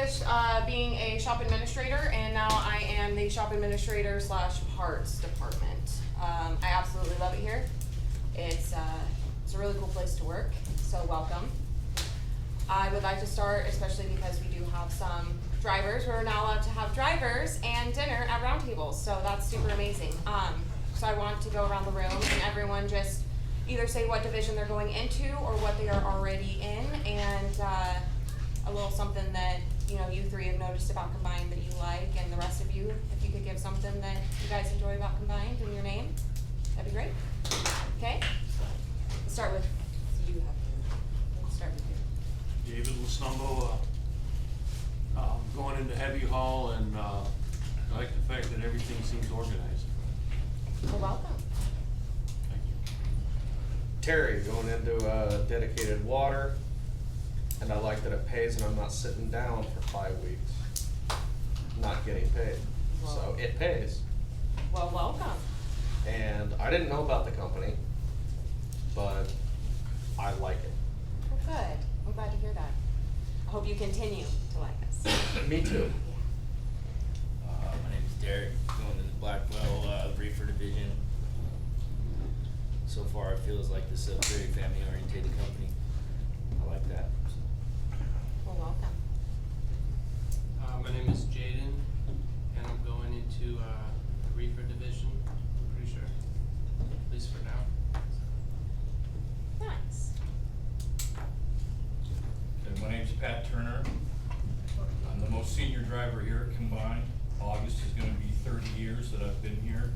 finished being a shop administrator, and now I am the shop administrator / parts department. I absolutely love it here. It's a really cool place to work, so welcome. I would like to start, especially because we do have some drivers. We're now allowed to have drivers and dinner at round tables, so that's super amazing. So I want to go around the room and everyone just either say what division they're going into or what they are already in, and a little something that you three have noticed about Combined that you like, and the rest of you, if you could give something that you guys enjoy about Combined in your name, that'd be great. Okay? Let's start with you. Let's start with you. David Lasumbo, going into heavy haul, and I like the fact that everything seems organized. Well, welcome. Thank you. Terry, going into dedicated water, and I like that it pays and I'm not sitting down for 5 weeks not getting paid. So it pays. Well, welcome. And I didn't know about the company, but I like it. Well, good. I'm glad to hear that. I hope you continue to like us. Me too. My name is Derek, going to the Blackwell Reefer Division. So far, it feels like this is a very family-oriented company. I like that. Well, welcome. My name is Jaden, and I'm going into the Reefer Division, I'm pretty sure, at least for now. Nice. Okay, my name's Pat Turner. I'm the most senior driver here at Combined. August is going to be 30 years that I've been here.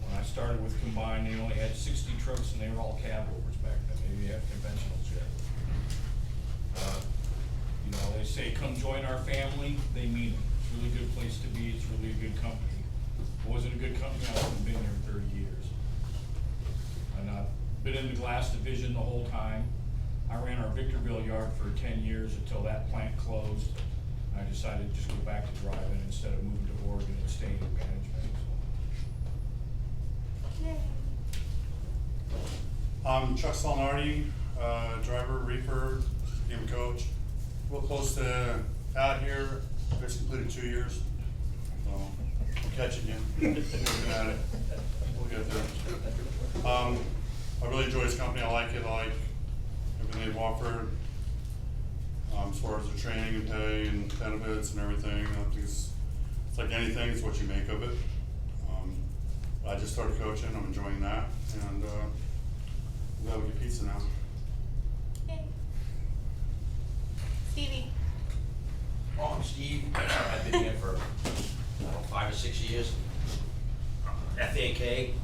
When I started with Combined, they only had 60 trucks and they were all cab overs back then. Maybe they have conventionals yet. They say come join our family, they mean it. It's a really good place to be, it's really a good company. If it wasn't a good company, I wouldn't have been there 30 years. And I've been in the glass division the whole time. I ran our Victorville yard for 10 years until that plant closed. I decided to just go back to driving instead of moving to Oregon and staying in management. Yay. I'm Chuck Salnardi, driver, reefer, game coach. Real close to out here. Just completed 2 years. So I'm catching you. Looking at it. We'll get there. I really enjoy this company. I like it. I like everything they've offered. As far as the training and pay and benefits and everything, I think it's like anything, it's what you make of it. I just started coaching, I'm enjoying that, and we'll get pizza now. Yay. Stevie. Oh, I'm Steve. I've been here for 5 or 6 years. FAK.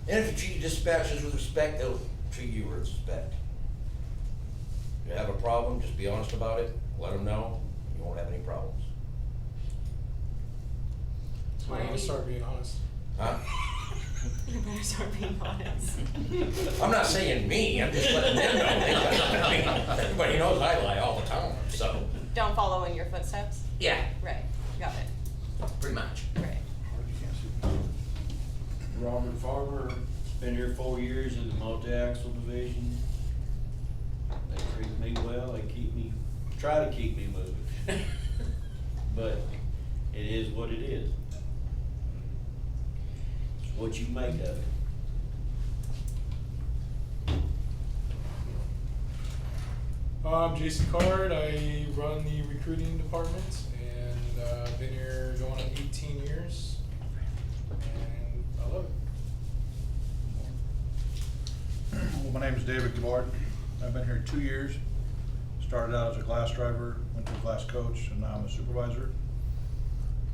And if you treat your dispatchers with respect, they'll treat you with respect. If you have a problem, just be honest about it. Let them know. You won't have any problems. So I'm gonna start being honest. Huh? You better start being honest. I'm not saying me. I'm just letting them know. I mean, everybody knows I lie all the time. So, Don't follow in your footsteps? yeah, Right. Got it. pretty much. Right. Robert Farmer, been here 4 years in the multi-axle division. They treat me well, they try to keep me moving. But it is what it is. It's what you make of it. I'm Jason Card. I run the recruiting department, and I've been here going on 18 years, and I love it. Well, my name is David Gabard. I've been here 2 years. Started out as a glass driver, went to a glass coach, and now I'm a supervisor.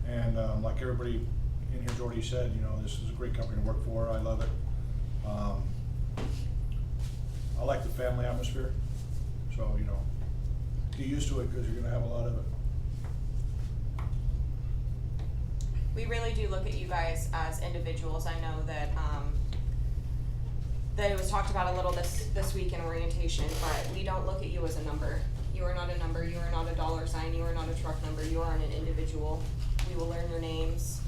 And like everybody in here's already said, this is a great company to work for. I love it. I like the family atmosphere. So, get used to it because you're going to have a lot of it. We really do look at you guys as individuals. I know that that it was talked about a little this week in orientation, but we don't look at you as a number. You are not a number. You are not a dollar sign. You are not a truck number. You are an individual. We will learn your names.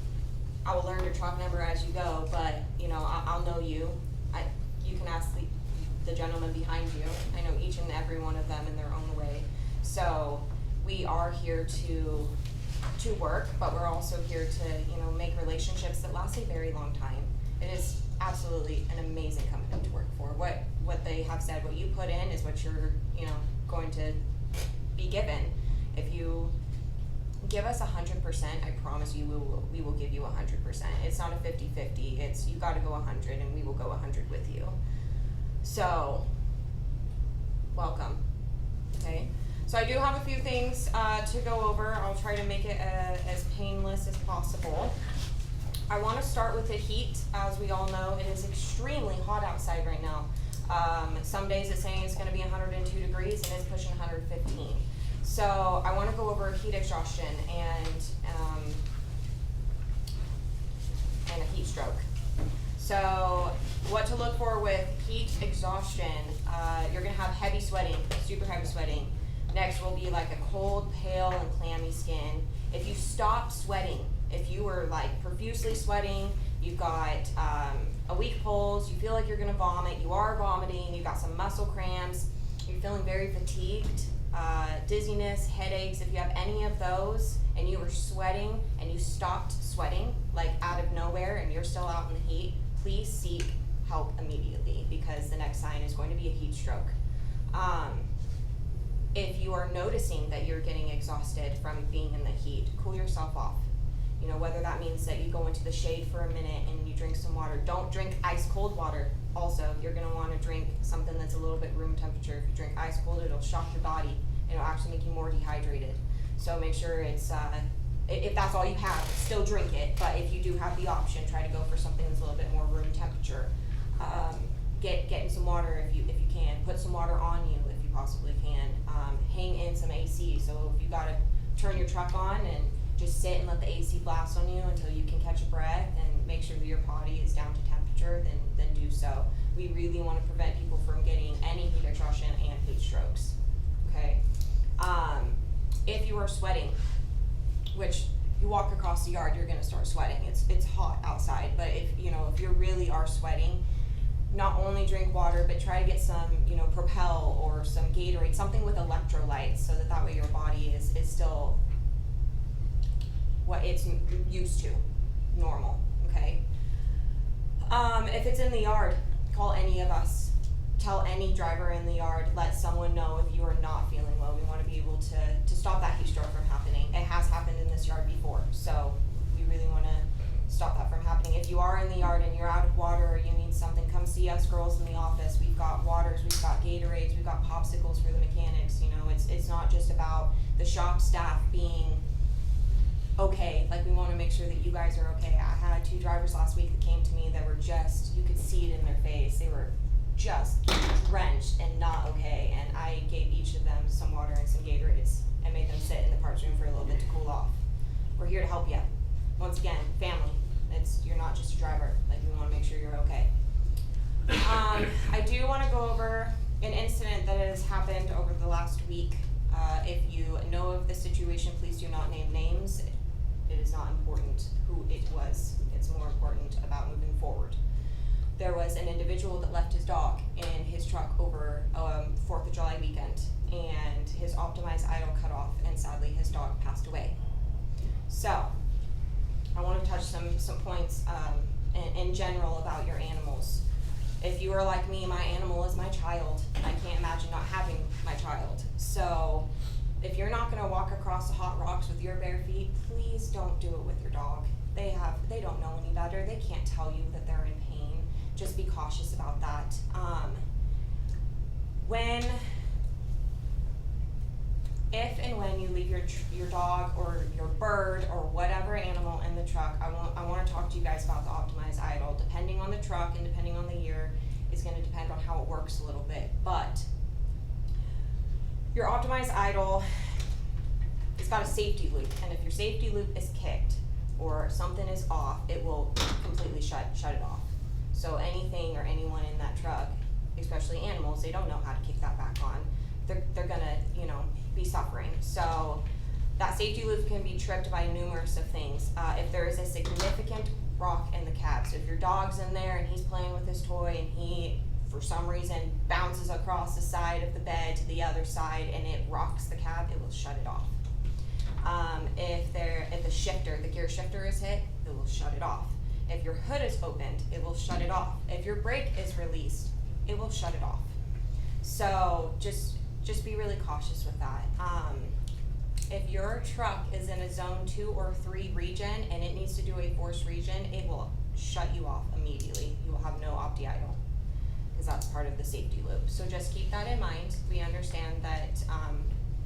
I will learn your truck number as you go, but I'll know you. You can ask the gentleman behind you. I know each and every one of them in their own way. So we are here to work, but we're also here to, you know, make relationships that last a very long time. It is absolutely an amazing company to work for. What they have said, what you put in is what you're, you know, going to be given. If you give us 100%, I promise you we will give you 100%. It's not a 50-50, it's you gotta go 100 and we will go 100 with you. So, welcome, okay? So I do have a few things to go over. I'll try to make it as painless as possible. I want to start with the heat. As we all know, it is extremely hot outside right now. Some days it's saying it's going to be 102 degrees and it's pushing 115. So I want to go over heat exhaustion and a heat stroke. So what to look for with heat exhaustion, you're going to have heavy sweating, super heavy sweating. Next will be like a cold, pale, and clammy skin. If you stop sweating, if you were like profusely sweating, you've got a weak pulse, you feel like you're gonna vomit, you are vomiting, you've got some muscle cramps, you're feeling very fatigued, dizziness, headaches, if you have any of those and you were sweating and you stopped sweating like out of nowhere and you're still out in the heat, please seek help immediately because the next sign is going to be a heat stroke. If you are noticing that you're getting exhausted from being in the heat, cool yourself off. You know, whether that means that you go into the shade for a minute and you drink some water. Don't drink ice cold water. Also, you're gonna wanna drink something that's a little bit room temperature. If you drink ice cold, it'll shock your body. It'll actually make you more dehydrated. So make sure it's, if that's all you have, still drink it. But if you do have the option, try to go for something that's a little bit more room temperature. Get in some water if you can. Put some water on you if you possibly can. Hang in some AC. So if you gotta turn your truck on and just sit and let the AC blast on you until you can catch a breath and make sure that your body is down to temperature, then do so. We really want to prevent people from getting any heat exhaustion and heat strokes. Okay. If you are sweating, which you walk across the yard, you're gonna start sweating. It's hot outside, but if you really are sweating, not only drink water, but try to get some, Propel or some Gatorade, something with electrolytes, so that way your body is still what it's used to, normal, okay? If it's in the yard, call any of us. Tell any driver in the yard, let someone know if you are not feeling well. We want to be able to stop that heat stroke from happening. It has happened in this yard before, so we really want to stop that from happening. If you are in the yard and you're out of water or you need something, come see us girls in the office. We've got waters, we've got Gatorades, we've got popsicles for the mechanics. It's not just about the shop staff being okay. Like, we want to make sure that you guys are okay. I had 2 drivers last week that came to me that were just, you could see it in their face. They were just drenched and not okay, and I gave each of them some water and some Gatorades and made them sit in the parts room for a little bit to cool off. We're here to help you. Once again, family. You're not just a driver. Like, we want to make sure you're okay. I do want to go over an incident that has happened over the last week. If you know of the situation, please do not name names. It is not important who it was. It's more important about moving forward. There was an individual that left his dog in his truck over 4th of July weekend, and his optimized idle cut off, and sadly his dog passed away. So, I want to touch some points in general about your animals. If you are like me, my animal is my child. I can't imagine not having my child. So, if you're not going to walk across the hot rocks with your bare feet, please don't do it with your dog. They don't know any better. They can't tell you that they're in pain. Just be cautious about that. If and when you leave your dog or your bird or whatever animal in the truck, I want to talk to you guys about the optimized idle. Depending on the truck and depending on the year, it's going to depend on how it works a little bit. But your optimized idle, it's got a safety loop, and if your safety loop is kicked or something is off, it will completely shut it off. So anything or anyone in that truck, especially animals, they don't know how to kick that back on. They're gonna, be suffering. So that safety loop can be tripped by numerous of things. If there is a significant rock in the cab, so if your dog's in there and he's playing with his toy and he for some reason bounces across the side of the bed to the other side and it rocks the cab, it will shut it off. If the shifter, the gear shifter is hit, it will shut it off. If your hood is opened, it will shut it off. If your brake is released, it will shut it off. So just be really cautious with that. If your truck is in a zone 2 or 3 region and it needs to do a forced region, it will shut you off immediately. You will have no opti-idle, because that's part of the safety loop. So just keep that in mind. We understand that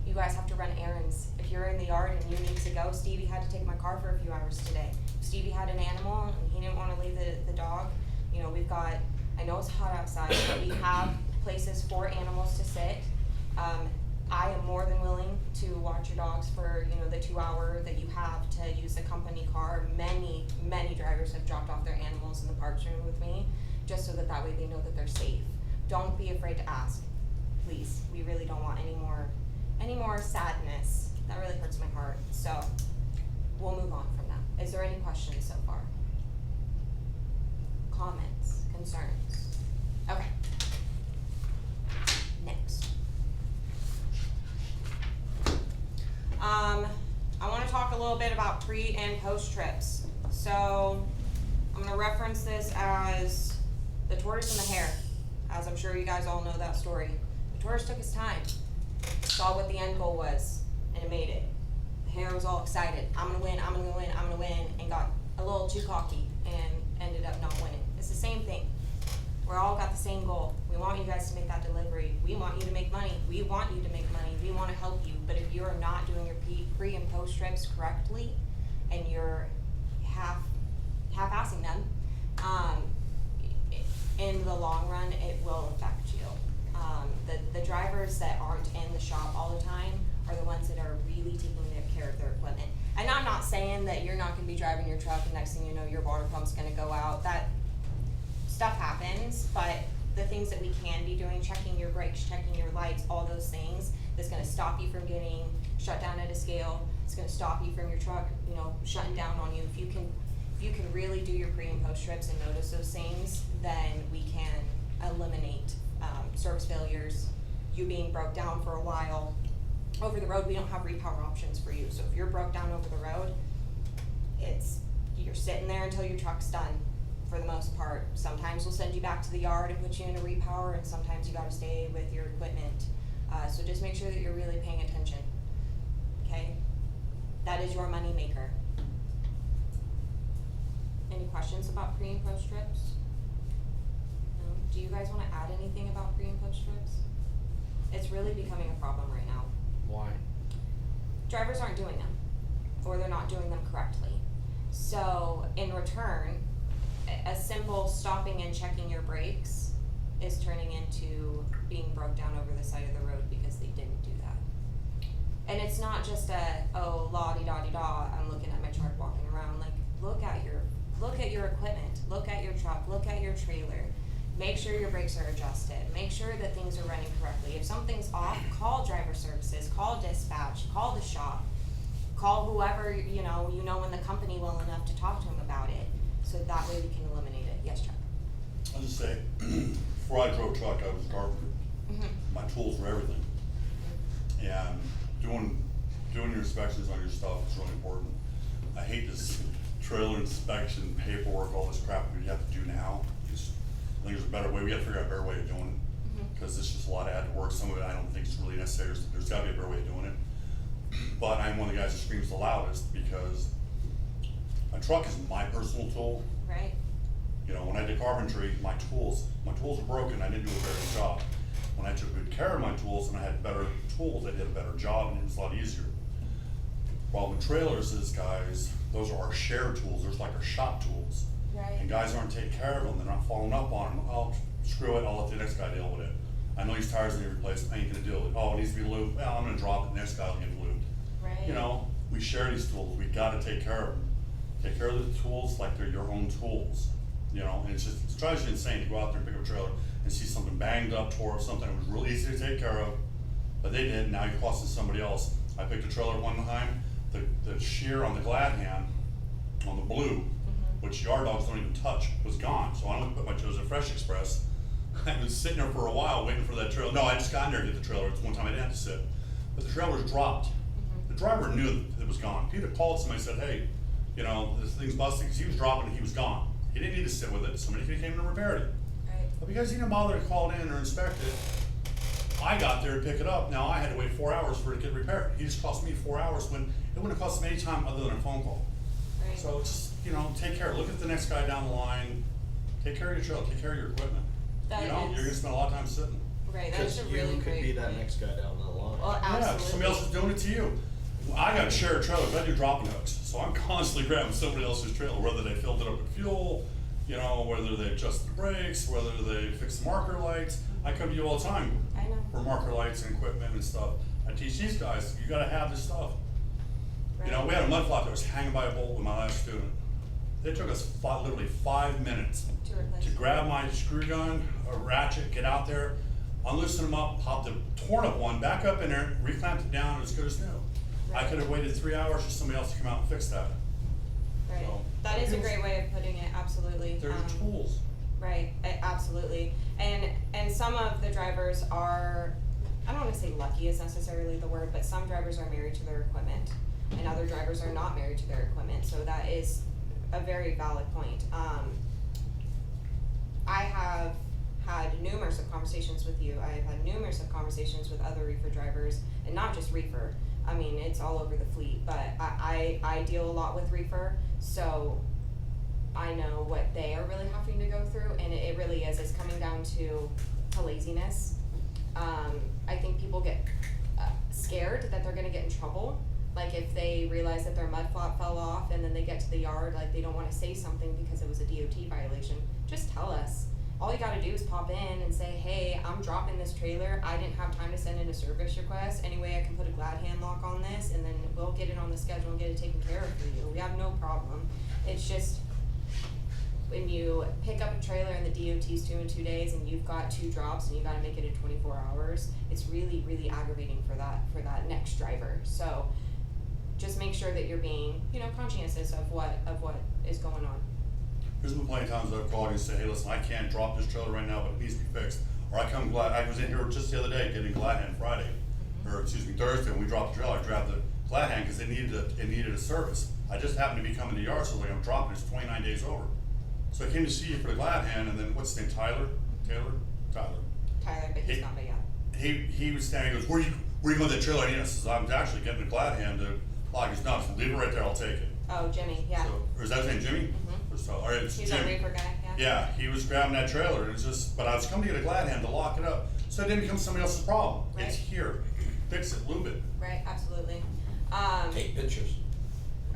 you guys have to run errands. If you're in the yard and you need to go, Stevie had to take my car for a few hours today. If Stevie had an animal and he didn't want to leave the dog, you know, we've got, I know it's hot outside, but we have places for animals to sit. I am more than willing to watch your dogs for, you know, the 2 hour that you have to use the company car. Many drivers have dropped off their animals in the parks room with me, just so that way they know that they're safe. Don't be afraid to ask, please. We really don't want any more sadness. That really hurts my heart. So we'll move on from that. Is there any questions so far? Comments, concerns? Okay. Next. I want to talk a little bit about pre and post trips. So I'm going to reference this as the tortoise and the hare, as I'm sure you guys all know that story. The tortoise took his time, saw what the end goal was, and it made it. The hare was all excited. I'm going to win, I'm going to win, I'm going to win, and got a little too cocky and ended up not winning. It's the same thing. We're all got the same goal. We want you guys to make that delivery. We want you to make money. We want you to make money. We want to help you. But if you're not doing your pre and post trips correctly, and you're half-assing them, in the long run, it will affect you. The drivers that aren't in the shop all the time are the ones that are really taking care of their equipment. And I'm not saying that you're not going to be driving your truck and next thing you know your water pump's going to go out. That stuff happens, but the things that we can be doing, checking your brakes, checking your lights, all those things, that's going to stop you from getting shut down at a scale. It's going to stop you from your truck, you know, shutting down on you. If you can really do your pre and post trips and notice those things, then we can eliminate service failures, you being broke down for a while. Over the road, we don't have repower options for you. So if you're broke down over the road, you're sitting there until your truck's done. For the most part, sometimes we'll send you back to the yard and put you in a repower, and sometimes you gotta stay with your equipment. So just make sure that you're really paying attention, okay? That is your money maker. Any questions about pre and post trips? No? Do you guys wanna add anything about pre and post trips? It's really becoming a problem right now. Why? Drivers aren't doing them, or they're not doing them correctly. So in return, a simple stopping and checking your brakes is turning into being broke down over the side of the road because they didn't do that. And it's not just la-di-da-di-da, I'm looking at my truck walking around. Like, look at your equipment, look at your truck, look at your trailer. Make sure your brakes are adjusted. Make sure that things are running correctly. If something's off, call driver services, call dispatch, call the shop, call whoever you know in the company well enough to talk to them about it. So that way we can eliminate it. Yes, Chuck? I'll just say, before I drove truck, I was a carpenter. Mm-hmm. My tools were everything. And doing your inspections on your stuff is really important. I hate this trailer inspection, paperwork, all this crap we have to do now. I think there's a better way. We have to figure out a better way of doing it. Because it's just a lot of added work. Some of it I don't think is really necessary. There's gotta be a better way of doing it. But I'm one of the guys that screams the loudest because a truck is my personal tool. Right. You know, when I did carpentry, my tools were broken, I didn't do a very good job. When I took good care of my tools and I had better tools, I did a better job and it was a lot easier. Problem with trailers is, guys, those are our shared tools, those are like our shop tools. Right. And guys aren't taking care of them, they're not following up on them. Oh, screw it, I'll let the next guy deal with it. I know these tires need to be replaced, I ain't gonna deal with it. Oh, it needs to be lubed, well, I'm gonna drop it, the next guy will get lubed. Right. You know, we share these tools, we gotta take care of them. Take care of the tools like they're your own tools, you know, and it drives you insane to go out there and pick up a trailer and see something banged up, tore up, something that was really easy to take care of, but they didn't, now you're costing somebody else. I picked a trailer one time, the shear on the glad hand, on the blue, which yard dogs don't even touch, was gone, so I only put my Joseph Fresh Express I was sitting there for a while waiting for that trailer. No, I just got in there to get the trailer. It's one time I didn't have to sit. But the trailer was dropped. The driver knew it was gone. He'd have called somebody and said, hey, you know, this thing's busted, because he was dropping and he was gone. He didn't need to sit with it. Somebody could have came in and repaired it. Right. But because he didn't bother to call it in or inspect it, I got there to pick it up. Now I had to wait 4 hours for it to get repaired. He just cost me 4 hours when it wouldn't have cost him any time other than a phone call. Right. So just, you know, take care. Look at the next guy down the line. Take care of your trailer. Take care of your equipment. That You know, is- you're gonna spend a lot of time sitting. Right, that's a Cause really you could great be that point. next guy down the line. Well, Yeah, absolutely. somebody else is doing it to you. I got shared trailers, I do dropping hooks, so I'm constantly grabbing somebody else's trailer, whether they filled it up with fuel, you know, whether they adjusted the brakes, whether they fixed the marker lights. I come to you all the time I know. for marker lights and equipment and stuff. I teach these guys, you gotta have this stuff. You know, we had a mud flap that was hanging by a bolt with my last student. It took us literally 5 minutes To replace. to grab my screw gun, a ratchet, get out there, unloosen them up, pop the torn up one back up in there, reclamped it down, as good as new. I could have waited 3 hours for somebody else to come out and fix that. Right, So, that is a it's- great way of putting it, absolutely. There's tools. Right, absolutely. And some of the drivers are, I don't wanna say lucky is necessarily the word, but some drivers are married to their equipment, and other drivers are not married to their equipment, so that is a very valid point. I have had numerous of conversations with you, I have had numerous of conversations with other reefer drivers, and not just reefer, I mean, it's all over the fleet, but I deal a lot with reefer, so I know what they are really having to go through, and it really is, it's coming down to laziness. I think people get scared that they're gonna get in trouble, like if they realize that their mud flap fell off and then they get to the yard, like they don't wanna say something because it was a DOT violation, just tell us. All you gotta do is pop in and say, hey, I'm dropping this trailer, I didn't have time to send in a service request, anyway I can put a glad hand lock on this, and then we'll get it on the schedule and get it taken care of for you, we have no problem. It's just, when you pick up a trailer and the DOT's due in 2 days and you've got 2 drops and you gotta make it in 24 hours, it's really, really aggravating for that next driver, so just make sure that you're being, you know, conscientious of what is going on. There's been plenty of times I've called you and say, hey, listen, I can't drop this trailer right now, but it needs to be fixed. Or I was in here just the other day getting glad hand Friday, or excuse me, Thursday, when we dropped the trailer, I grabbed the glad hand because it needed a service. I just happened to be coming to the yard, so like I'm dropping, it's 29 days over. So I came to see you for the glad hand, and then what's his name, Tyler, Tyler, but he's not there yet. he was standing, he goes, where you going with that trailer? And I says, I'm actually getting a glad hand to lock. He's not, leave it right there, I'll take it. Oh, Jimmy, yeah. So, or is that his name, Jimmy? Mhm. Or so, all right, it's He's Jimmy. a reefer guy, yeah. Yeah, he was grabbing that trailer, and it's just, but I was coming to get a glad hand to lock it up, so it didn't become somebody else's problem. Right. It's here, fix it, lube it. Right, absolutely. Take pictures.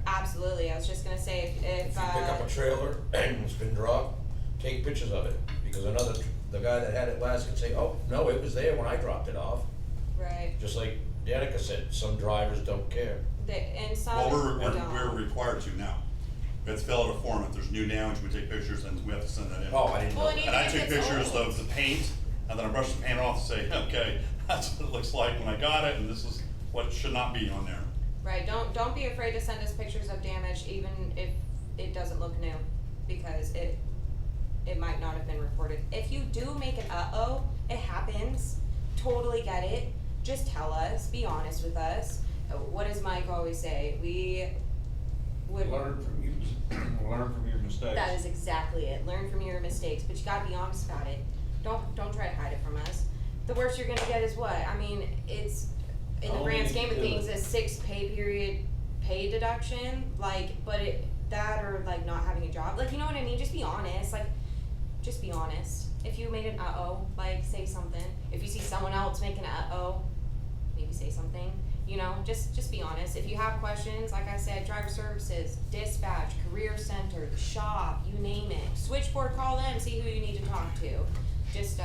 Absolutely, I was just gonna say, If you pick up a trailer and it's been dropped, take pictures of it, because the guy that had it last could say, oh, no, it was there when I dropped it off. right, Just like Danica said, some drivers don't care. and some Well, we're don't. required to now. We have to fill out a form, if there's new damage, we take pictures, and we have to send that in. Oh, I didn't know Well, and that. And I even took if it's pictures old. of the paint, and then I brushed the paint off to say, okay, that's what it looks like when I got it, and this is what should not be on there. Right, don't be afraid to send us pictures of damage, even if it doesn't look new, because it might not have been reported. If you do make an uh-oh, it happens, totally get it, just tell us, be honest with us. What does Mike always say? We would. Learn from your mistakes. That is exactly it, learn from your mistakes, but you gotta be honest about it. Don't try to hide it from us. The worst you're gonna get is what? I mean, it's, in the All grand you scheme of do- things, a 6 pay period pay deduction, like, but that or like not having a job, like, you know what I mean, just be honest, like, just be honest. If you made an uh-oh, like, say something. If you see someone else make an uh-oh, maybe say something, you know, just be honest. If you have questions, like I said, driver services, dispatch, career center, the shop, you name it, switchboard, call them, see who you need to talk to. Just,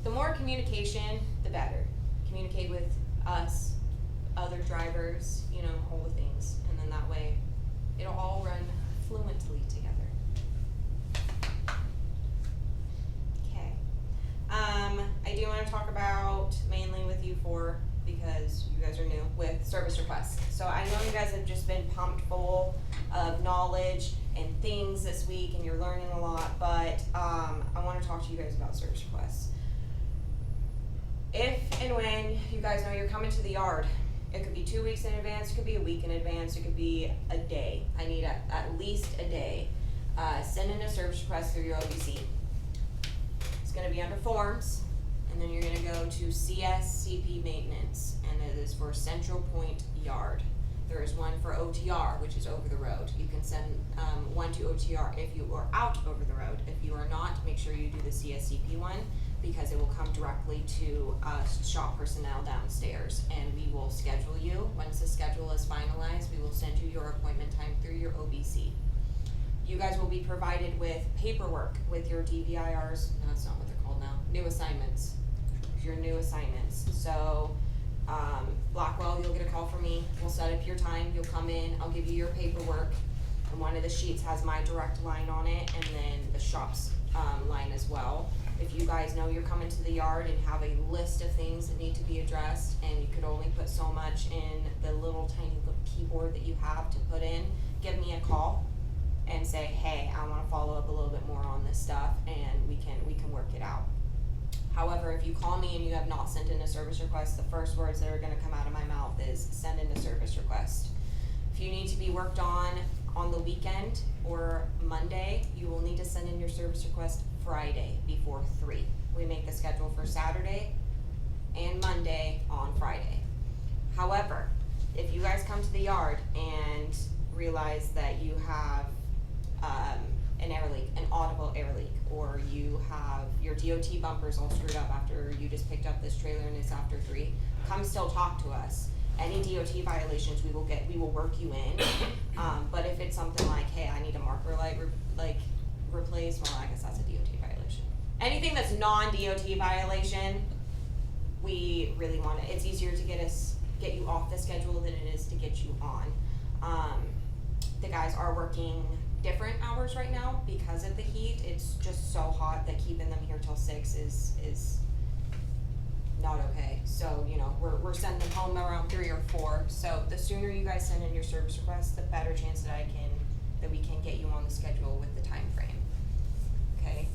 the more communication, the better. Communicate with us, other drivers, you know, all the things, and then that way, it'll all run fluently together. Okay. I do wanna talk about mainly with you four, because you guys are new, with service requests. So I know you guys have just been pumped full of knowledge and things this week, and you're learning a lot, but, I wanna talk talk to you guys about service requests. If and when you guys know you're coming to the yard, it could be 2 weeks in advance, it could be a week in advance, it could be a day. I need at least a day. Send in a service request through your OBC. It's gonna be under forms, and then you're gonna go to CSCP maintenance, and it is for Central Point Yard. There is one for OTR, which is over the road. You can send one to OTR if you are out over the road. If you are not, make sure you do the CSCP one, because it will come directly to shop personnel downstairs, and we will schedule you. Once the schedule is finalized, we will send you your appointment time through your OBC. You guys will be provided with paperwork with your DVIRs, no, that's not what they're called now, new assignments, your new assignments. So, Blackwell, you'll get a call from me, we'll set up your time, you'll come in, I'll give you your paperwork, and one of the sheets has my direct line on it, and then the shop's line as well. If you guys know you're coming to the yard and have a list of things that need to be addressed, and you could only put so much in the little tiny little keyboard that you have to put in, give me a call and say, hey, I wanna follow up a little bit more on this stuff, and we can work it out. However, if you call me and you have not sent in a service request, the first words that are gonna come out of my mouth is send in a service request. If you need to be worked on the weekend or Monday, you will need to send in your service request Friday before 3. We make the schedule for Saturday and Monday on Friday. However, if you guys come to the yard and realize that you have an air leak, an audible air leak, or you have your DOT bumpers all screwed up after you just picked up this trailer and it's after 3, come still talk to us. Any DOT violations we will work you in. But if it's something like, hey, I need a marker light replaced, well, I guess that's a DOT violation. Anything that's non-DOT violation, we really want it. It's easier to get you off the schedule than it is to get you on. The guys are working different hours right now because of the heat. It's just so hot that keeping them here till 6 is not okay. So, you know, we're sending them home around 3 or 4. So the sooner you guys send in your service requests, the better chance that we can get you on the schedule with the time frame. Okay?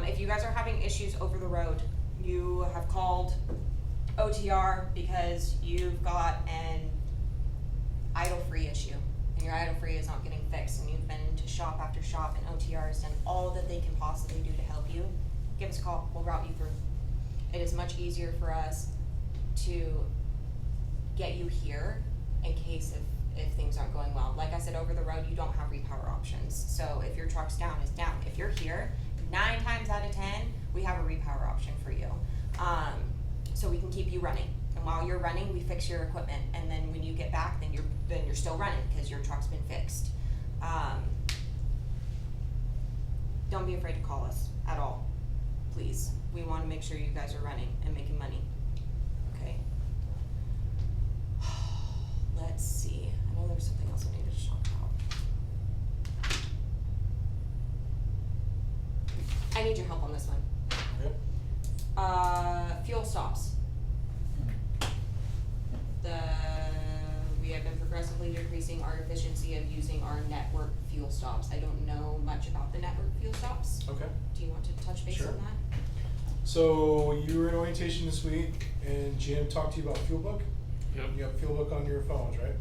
If you guys are having issues over the road, you have called OTR because you've got an idle-free issue, and your idle-free is not getting fixed, and you've been to shop after shop, and OTR has done all that they can possibly do to help you, give us a call, we'll route you through. It is much easier for us to get you here in case if things aren't going well. Like I said, over the road, you don't have repower options. So if your truck's down, it's down. If you're here, 9 times out of 10, we have a repower option for you. So we can keep you running. And while you're running, we fix your equipment. And then when you get back, then you're still running because your truck's been fixed. Don't be afraid to call us at all, please. We want to make sure you guys are running and making money. Okay. Let's see. I know there was something else I needed to talk about. I need your help on this one. Yep. Fuel stops. We have been progressively decreasing our efficiency of using our network fuel stops. I don't know much about the network fuel stops. Okay. Do you want to touch base Sure. on that? So you were in orientation this week, and Jim talked to you about FuelBook. Yep. You have FuelBook on your phones, right?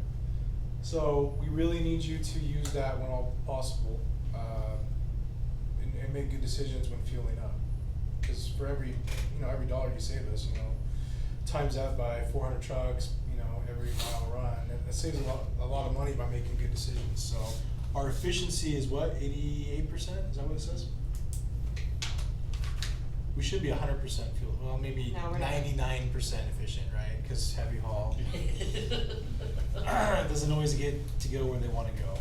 So we really need you to use that when all possible, and make good decisions when fueling up. Because for every dollar you save us, times that by 400 trucks, every mile run, and that saves a lot of money by making good decisions. So our efficiency is what, 88%? Is that what it says? We should be 100% fuel. Well, maybe No, we're not. 99% efficient, right? Because heavy haul doesn't always get to go where they want to go.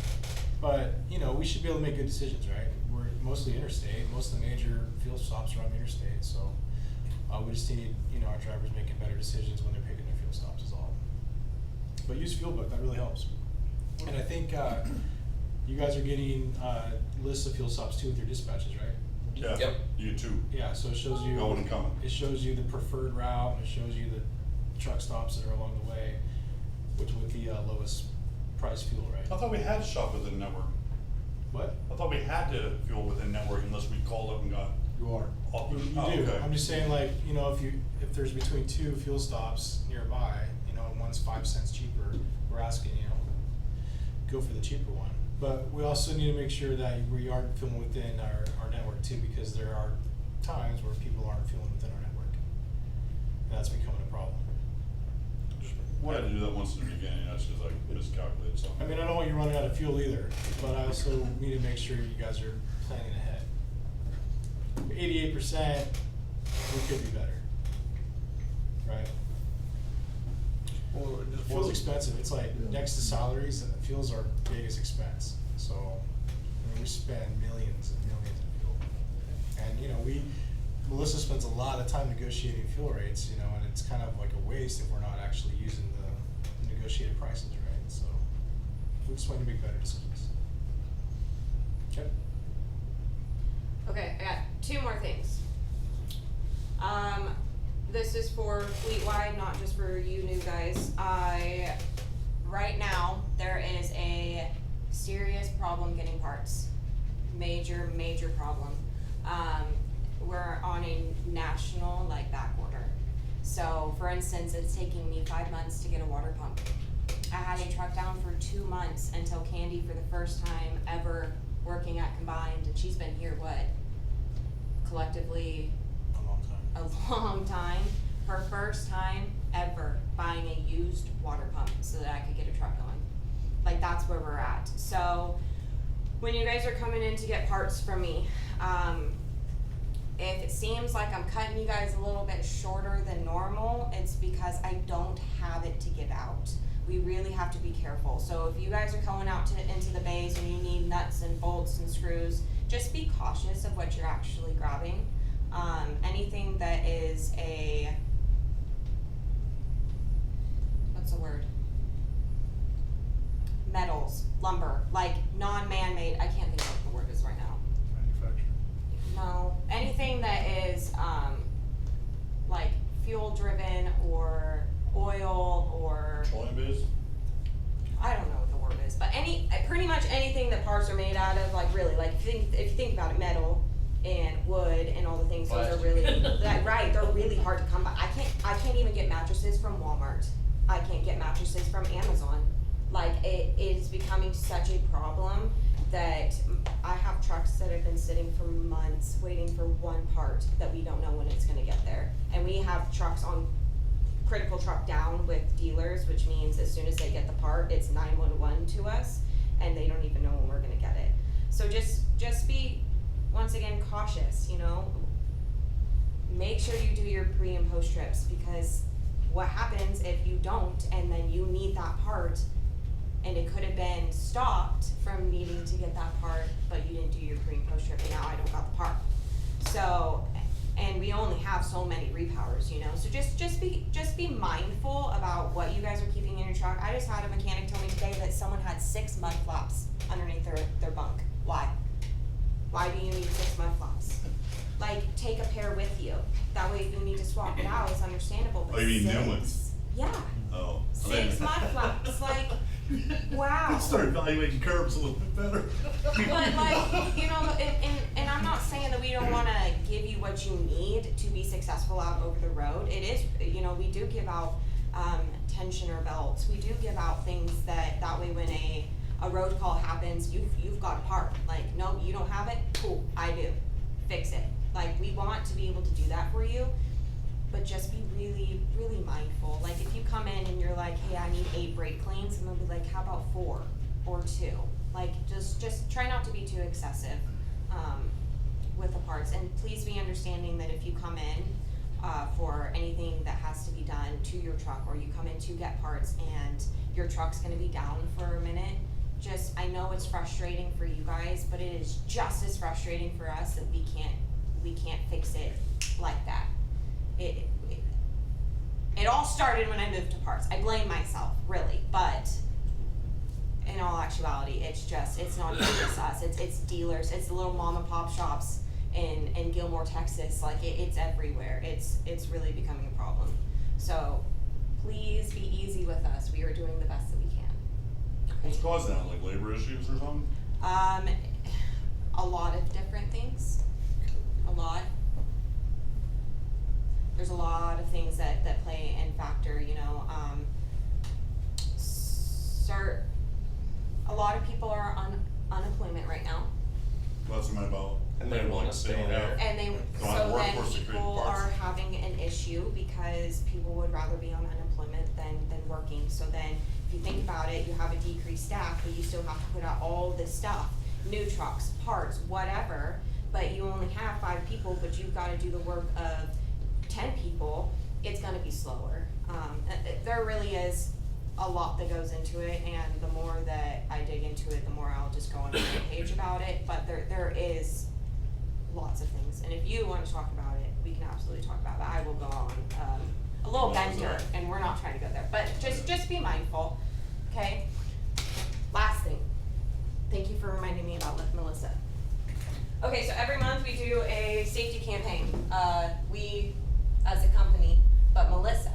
But we should be able to make good decisions, right? We're mostly interstate. Most of the major fuel stops are on the interstate, so we just need our drivers making better decisions when they're picking their fuel stops. Is all. But use FuelBook. That really helps. And I think you guys are getting lists of fuel stops too with your dispatches, right? Yeah, Yep. you too. Yeah, so it shows you Going and coming. It shows you the preferred route, and it shows you the truck stops that are along the way, with the lowest price fuel, right? I thought we had to shop within network. What? I thought we had to fuel within network unless we called up and got You are. Oh, You do. okay. I'm just saying, like, you know, if there's between two fuel stops nearby, you know, and one's 5 cents cheaper, we're asking, you know, go for the cheaper one. But we also need to make sure that we aren't fueling within our network too, because there are times where people aren't fueling within our network. And that's becoming a problem. Just wanted to do that once in the beginning, that's because I miscalculated something. I mean, I don't want you running out of fuel either, but I also need to make sure you guys are planning ahead. 88%, we could be better, right? Well, it just Fuel's feels expensive. It's like next to salaries, fuel's our biggest expense. So, I mean, we spend millions and millions in fuel. And, you know, Melissa spends a lot of time negotiating fuel rates, you know, and it's kind of like a waste if we're not actually using the negotiated prices, right? So, we just want to make better decisions. Okay? Okay, I got 2 more things. This is for fleet-wide, not just for you new guys. Right now, there is a serious problem getting parts. Major, major problem. We're on a national, like, back order. So, for instance, it's taking me 5 months to get a water pump. I had a truck down for 2 months until Candy, for the first time ever working at Combined, and she's been here, what, collectively A long time. a long time, her first time ever buying a used water pump so that I could get a truck going. Like, that's where we're at. So when you guys are coming in to get parts from me, if it seems like I'm cutting you guys a little bit shorter than normal, it's because I don't have it to give out. We really have to be careful. So if you guys are going out into the bays and you need nuts and bolts and screws, just be cautious of what you're actually grabbing. Anything that is what's the word? Metals, lumber, like non-man-made, I can't think of what the word is right now. manufacturing. No, anything that is, like fuel-driven or oil or, Petroleum base? I don't know what the word is, but pretty much anything that parts are made out of, like really, like if you think about it, metal and wood and all the things, those are really, right, they're really hard to come by. I can't even get mattresses from Walmart. I can't get mattresses from Amazon. Like, it is becoming such a problem that I have trucks that have been sitting for months waiting for one part that we don't know when it's gonna get there. And we have trucks on critical truck down with dealers, which means as soon as they get the part, it's 911 to us, and they don't even know when we're gonna get it. So just be, once again, cautious, you know? Make sure you do your pre and post trips, because what happens if you don't, and then you need that part, and it could have been stopped from needing to get that part, but you didn't do your pre and post trip, and now I don't got the part. So, and we only have so many repowers, you know, so just be mindful about what you guys are keeping in your truck. I just had a mechanic tell me today that someone had 6 mud flaps underneath their bunk. Why? Why do you need 6 mud flaps? Like, take a pair with you. That way if you need to swap it out, it's understandable, but Oh, you mean 6? new ones? Yeah. Oh. 6 mud flaps, like, wow. Start evaluating curbs a little bit better. But like, you know, and I'm not saying that we don't wanna give you what you need to be successful out over the road. It is, you know, we do give out, tensioner belts. We do give out things that way when a road call happens, you've got a part. Like, no, you don't have it? Cool, I do. Fix it. Like, we want to be able to do that for you, but just be really, really mindful. Like, if you come in and you're like, hey, I need 8 brake cleans, and they'll be like, how about 4 or 2? Like, just try not to be too excessive, with the parts. And please be understanding that if you come in, for anything that has to be done to your truck, or you come in to get parts and your truck's gonna be down for a minute, I know it's frustrating for you guys, but it is just as frustrating for us that we can't fix it like that. It all started when I moved to parts. I blame myself, really, but in all actuality, it's not even just us. It's dealers. It's the little mom and pop shops in Gilmore, Texas. Like, it's everywhere. It's really becoming a problem. So please be easy with us. We are doing the best that we can. What's causing that, like labor issues or something? A lot of different things. a lot. There's a lot of things that play and factor, you know, a lot of people are on unemployment right now. What's it about? And they wanna stay don't there. have- And they, don't have so then workforce to create people parts. are having an issue because people would rather be on unemployment than working. So then, if you think about it, you have a decreased staff, but you still have to put out all this stuff, new trucks, parts, whatever, but you only have 5 people, but you've gotta do the work of 10 people, it's gonna be slower. There really is a lot that goes into it, and the more that I dig into it, the more I'll just go on a page about it, but there is lots of things, and if you wanna talk about it, we can absolutely talk about it. I will go on, a little bender, and we're not trying to go there, but just be mindful, okay? Last thing, thank you for reminding me about Melissa. Okay, so every month we do a safety campaign, we, as a company, but Melissa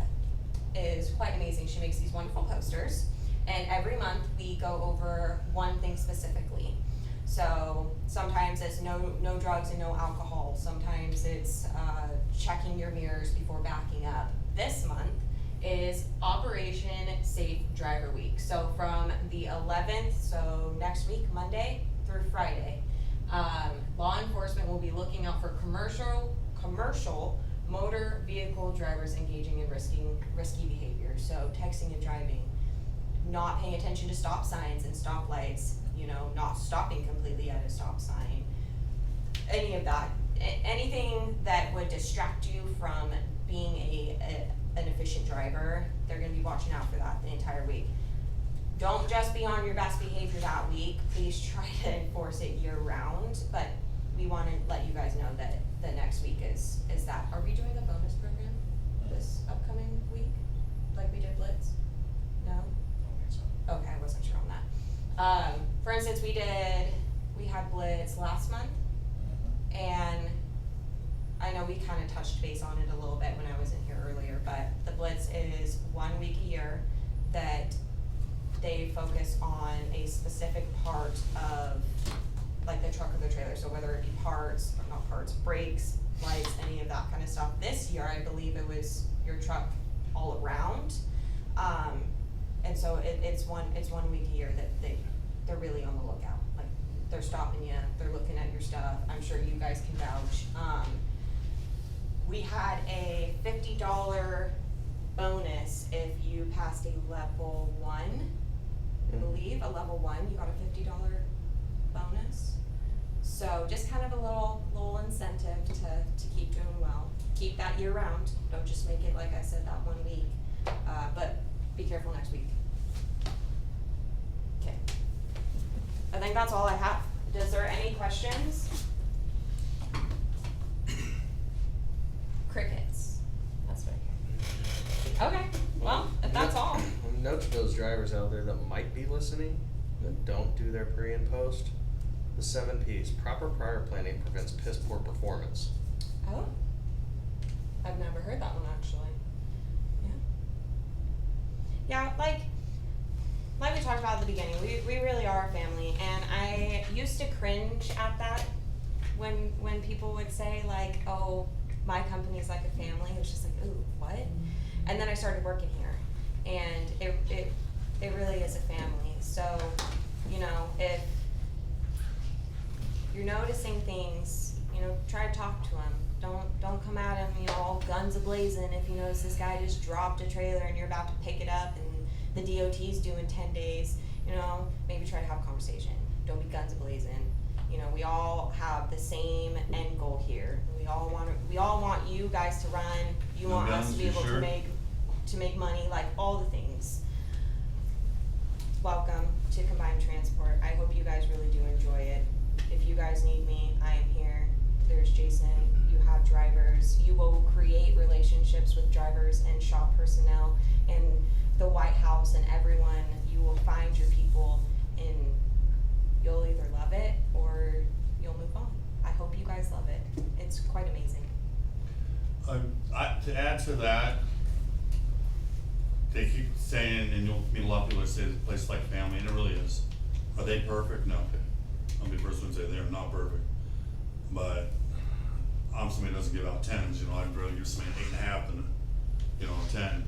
is quite amazing, she makes these wonderful posters, and every month we go over one thing specifically. So sometimes it's no drugs and no alcohol, sometimes it's checking your mirrors before backing up. This month is Operation Safe Driver Week. So from the 11th, so next week, Monday through Friday, law enforcement will be looking out for commercial motor vehicle drivers engaging in risky behavior. So texting and driving, not paying attention to stop signs and stop lights, you know, not stopping completely at a stop sign, any of that, anything that would distract you from being an efficient driver, they're gonna be watching out for that the entire week. Don't just be on your best behavior that week, please try to enforce it year round, but we wanna let you guys know that the next week is that. Are we doing a bonus program this upcoming week, like we did Blitz? No? Okay, I wasn't sure on that. For instance, we had Blitz last month, and I know we kinda touched base on it a little bit when I was in here earlier, but the Blitz is 1 week a year that they focus on a specific part of like the truck or the trailer, so whether it be brakes, lights, any of that kind of stuff. This year, I believe it was your truck all around. And so it's one week a year that they're really on the lookout. Like, they're stopping you, they're looking at your stuff. I'm sure you guys can vouch. We had a $50 bonus if you passed a level 1, I believe, a level 1, you got a $50 bonus. So just kind of a little incentive to keep doing well. Keep that year round, don't just make it, like I said, that 1 week, but be careful next week. Okay, I think that's all I have. Is there any questions? Crickets, that's what I hear. Okay, well, if that's all. Note to those drivers out there that might be listening, that don't do their pre and post. The 7 Ps, proper prior planning prevents piss poor performance. Oh, I've never heard that one actually. Yeah, like we talked about at the beginning, we really are a family, and I used to cringe at that when people would say like, oh, my company's like a family. It was just like, ooh, what? And then I started working here, and it really is a family. So, you know, if you're noticing things, you know, try to talk to them. Don't come at him, you know, all guns a-blazing if you notice this guy just dropped a trailer and you're about to pick it up and the DOT's due in 10 days, you know, maybe try to have a conversation. Don't be guns a-blazing. You know, we all have the same end goal here. We all want you guys to run. You want us to be able to make money, like all the things. Welcome to Combined Transport. I hope you guys really do enjoy it. If you guys need me, I am here. There's Jason. You have drivers. You will create relationships with drivers and shop personnel and the White House and everyone. You will find your people, and you'll either love it or you'll move on. I hope you guys love it. It's quite amazing. To add to that, they keep saying, and you'll meet a lot of people that say the place is like family, and it really is. Are they perfect? No. I'll be the first one to say they're not perfect. But I'm somebody who doesn't give out tens, you know, I'd rather give somebody an 8.5 than, you know, a 10.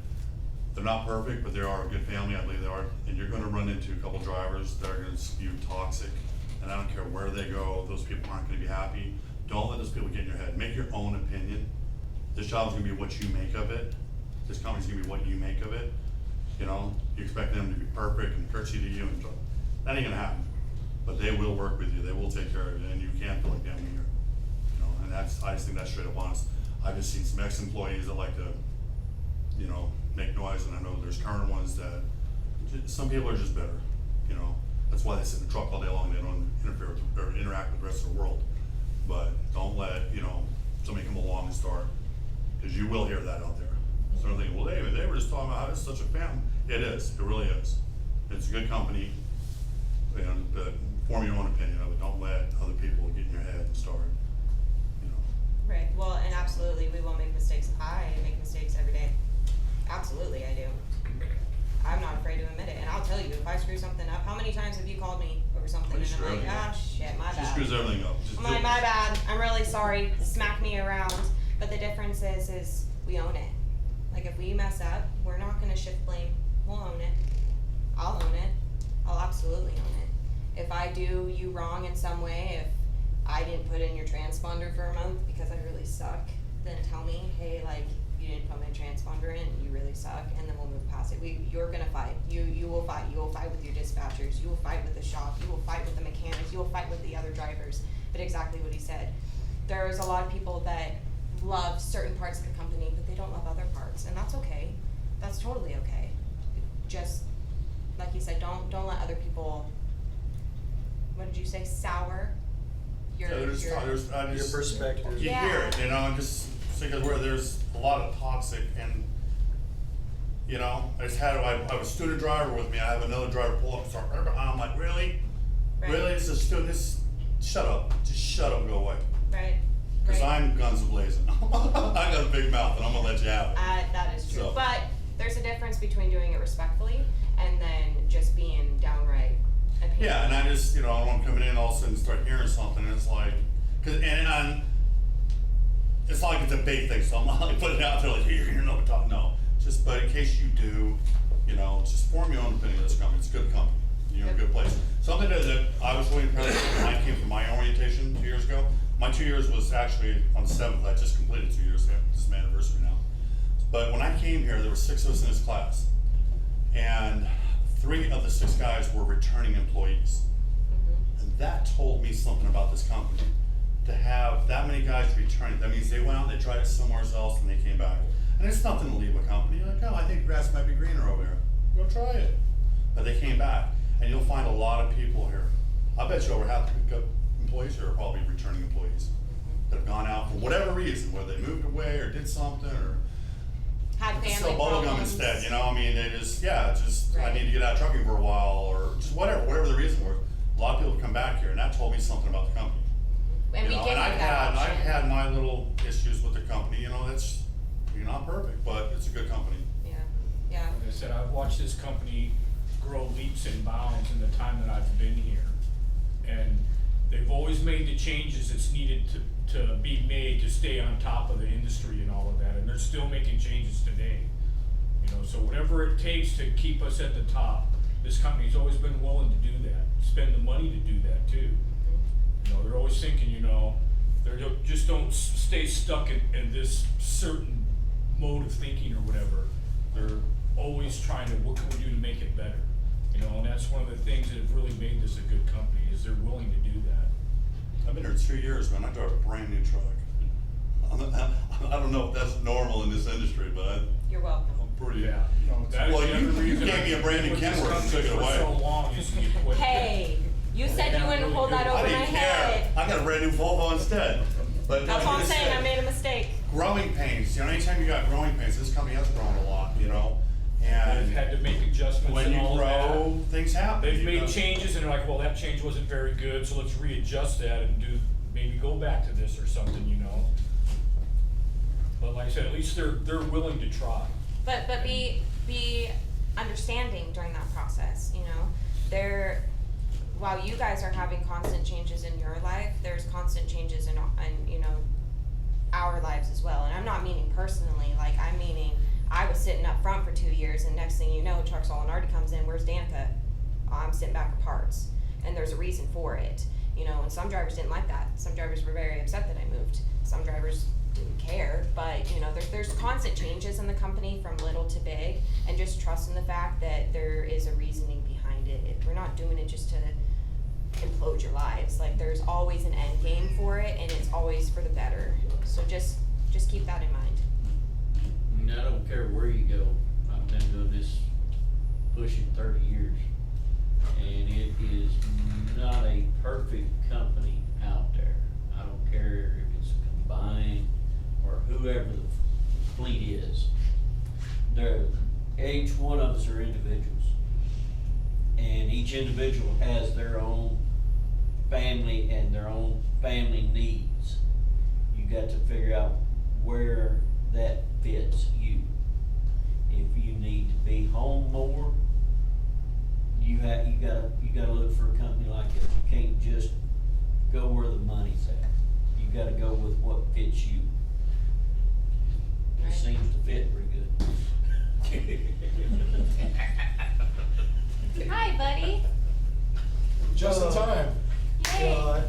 They're not perfect, but they are a good family, I believe they are, and you're gonna run into a couple drivers that are gonna spew toxic, and I don't care where they go, those people aren't gonna be happy. Don't let those people get in your head, make your own opinion. This job is gonna be what you make of it, this company's gonna be what you make of it, you know? You expect them to be perfect and courtesy to you, and that ain't gonna happen. But they will work with you, they will take care of you, and you can't feel like them here, you know, and that's, I just think that's straight up honest. I've just seen some ex-employees that like to, you know, make noise, and I know there's current ones that, some people are just better, you know? That's why they sit in the truck all day long, they don't interfere with, or interact with the rest of the world. But don't let, you know, somebody come along and start, cause you will hear that out there. So they're thinking, well, they were just talking about how it's such a family. It is, it really is. It's a good company, and, form your own opinion of it, don't let other people get in your head and start, you know. Right, well, and absolutely, we will make mistakes. I make mistakes every day. Absolutely, I do. I'm not afraid to admit it, and I'll tell you, if I screw something up, how many times have you called me over something and I'm like, ah, shit, my She bad. screws everything up. Just I'm do like, it. my bad, I'm really sorry, smack me around. But the difference is we own it. Like, if we mess up, we're not gonna shift blame, we'll own it. I'll own it, I'll absolutely own it. If I do you wrong in some way, if I didn't put in your transponder for a month because I really suck, then tell me, hey, like, you didn't put my transponder in, you really suck, and then we'll move past it. You're gonna fight. You will fight. You will fight with your dispatchers. You will fight with the shop. You will fight with the mechanics. You will fight with the other drivers. But exactly what he said. There's a lot of people that love certain parts of the company, but they don't love other parts, and that's okay. That's totally okay. Just like you said, don't let other people. What did you say? Sour. Your perspective. You Yeah. hear it, you know, and just because where there's a lot of toxic, and you know, I have a student driver with me. I have another driver pull up and start. I'm like, really, Right. really? It's a student. This, shut up, just shut up and go away. Right. Because Right. I'm guns a-blazing. I got a big mouth, and I'm gonna let you have it. That is true. So- But there's a difference between doing it respectfully and then just being downright opinionated. Yeah, and I just, you know, I don't want coming in all of a sudden and start hearing something, and it's like, it's not like it's a big thing, so I'm not like putting it out there like, you're gonna know what talk. No, just, but in case you do, you know, just form your own opinion of this company. It's a good company. You're in a good place. Something that I was really impressed with when I came from my orientation 2 years ago. My 2 years was actually on the 7th. I just completed 2 years. This is my anniversary now. But when I came here, there were 6 of us in this class, and 3 of the 6 guys were returning employees. And that told me something about this company. To have that many guys returning, that means they went out and they tried it somewhere else and they came back. And it's nothing to leave a company. You're like, oh, I think the grass might be greener over here. Go try it. But they came back, and you'll find a lot of people here. I bet you over half the employees here are probably returning employees that have gone out for whatever reason, whether they moved away or did something or Had family sell bubblegum problems. instead, you know, I mean, they just, I Right. need to get out of trucking for a while, or just whatever the reason was. A lot of people come back here, and that told me something about the company. And we You know, give you and that I've option. had my little issues with the company, you know, you're not perfect, but it's a good company. Yeah. Like I said, I've watched this company grow leaps and bounds in the time that I've been here. And they've always made the changes that's needed to be made to stay on top of the industry and all of that, and they're still making changes today. You know, so whatever it takes to keep us at the top, this company's always been willing to do that, spend the money to do that too. You know, they're always thinking, you know, just don't stay stuck in this certain mode of thinking or whatever. They're always trying to, what can we do to make it better? You know, and that's one of the things that have really made this a good company, is they're willing to do that. I've been here 2 years, man. I drive a brand new truck. I don't know if that's normal in this industry, but You're welcome. I'm pretty. Yeah. That Well, is the other you reason gave me a brand new I've been with Kenworth and this took it company away. for so long is you quit. Hey, you said you wouldn't hold that over I my didn't head. care. I got a brand new Volvo instead. But That's what I'm saying, I made a mistake. Growing pains, you know, anytime you got growing pains, this company has grown a lot, you know, They've and had to make adjustments when and you all of that. grow, things happen. They've you made know. changes and they're like, well, that change wasn't very good, so let's readjust that and maybe go back to this or something, you know? But like I said, at least they're willing to try. But be understanding during that process, you know? While you guys are having constant changes in your life, there's constant changes in you know, our lives as well. And I'm not meaning personally, like I'm meaning I was sitting up front for 2 years, and next thing you know, truck Solinardi comes in, where's Danica? I'm sitting back with parts, and there's a reason for it, you know, and some drivers didn't like that. Some drivers were very upset that I moved. Some drivers didn't care, but you know, there's constant changes in the company from little to big, and just trust in the fact that there is a reasoning behind it. We're not doing it just to implode your lives. Like there's always an end game for it, and it's always for the better. So just keep that in mind. And I don't care where you go, I've been doing this pushing 30 years. And it is not a perfect company out there. I don't care if it's combined or whoever the fleet is. Each one of us are individuals. And each individual has their own family and their own family needs. You got to figure out where that fits you. If you need to be home more, you gotta look for a company like this. You can't just go where the money's at. You gotta go with what fits you. It seems to fit pretty good. Hi, buddy. Just in time. Yay.